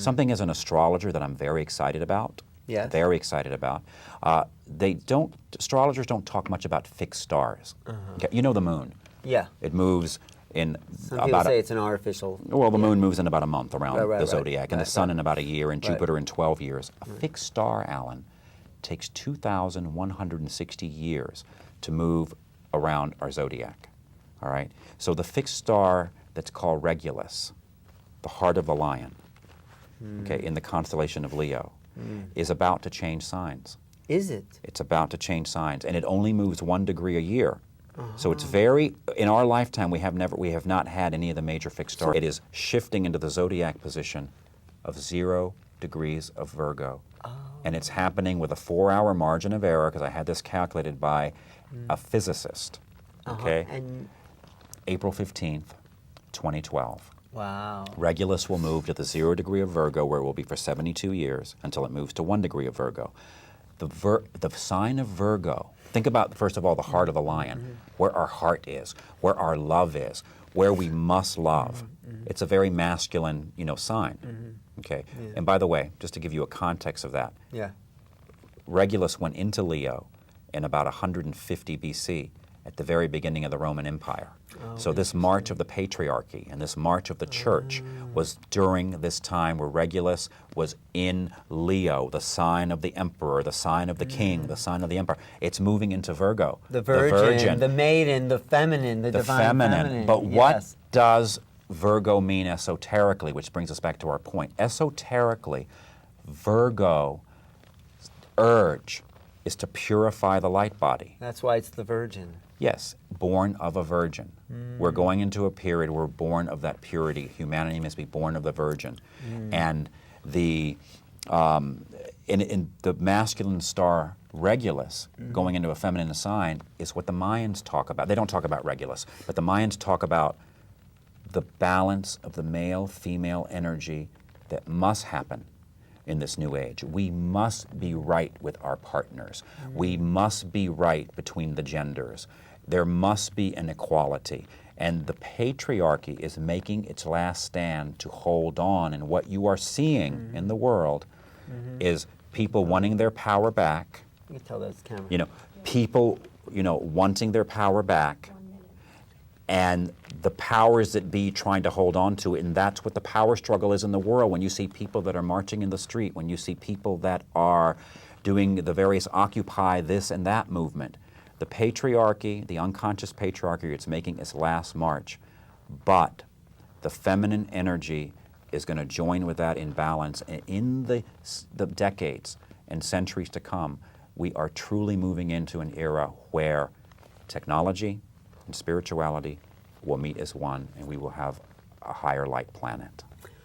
Something as an astrologer that I'm very excited about. Yes. Very excited about. Astrologers don't talk much about fixed stars. Okay, you know the moon. Yeah. It moves in Some people say it's an artificial. Well, the moon moves in about a month around Right, the zodiac, and the sun in about a year, and Right. Jupiter in 12 years. A fixed star, Alan, takes 2,160 years to move around our zodiac. All right? So the fixed star that's called Regulus, the heart of the lion, okay, in the constellation of Leo, is about to change signs. Is it? It's about to change signs, and it only moves 1 degree a year. So it's very, in our lifetime, we have not had any of the major fixed stars. It is shifting into the zodiac position of 0 degrees of Virgo. And it's happening with a 4-hour margin of error, because I had this calculated by a physicist, okay? And April 15th, 2012. wow. Regulus will move to the 0 degree of Virgo, where it will be for 72 years, until it moves to 1 degree of Virgo. The sign of Virgo, think about, first of all, the heart of the lion, where our heart is, where our love is, where we must love. It's a very masculine, sign. Okay. Yeah. And by the way, just to give you a context of that, Yeah. Regulus went into Leo in about 150 BC, at the very beginning of the Roman Empire. So this march of the patriarchy and this march of the church was during this time where Regulus was in Leo, the sign of the emperor, the sign of the king, the sign of the emperor. It's moving into Virgo. The virgin, the maiden, the feminine, the divine feminine. But what does Virgo mean esoterically, which brings us back to our point? Esoterically, Virgo's urge is to purify the light body. That's why it's the virgin. Yes, born of a virgin. We're going into a period where we're born of that purity. Humanity must be born of the virgin. And the in the masculine star Regulus going into a feminine sign is what the Mayans talk about. They don't talk about Regulus, but the Mayans talk about the balance of the male-female energy that must happen in this new age. We must be right with our partners. We must be right between the genders. There must be an equality. And the patriarchy is making its last stand to hold on. And what you are seeing in the world is people wanting their power back. You can tell that's camera. People, wanting their power back. And the powers that be trying to hold on to it, and that's what the power struggle is in the world. When you see people that are marching in the street, when you see people that are doing the various Occupy this and that movement, the patriarchy, the unconscious patriarchy, it's making its last march. But the feminine energy is going to join with that in balance. And in the decades and centuries to come, we are truly moving into an era where technology and spirituality will meet as one, and we will have a higher light planet.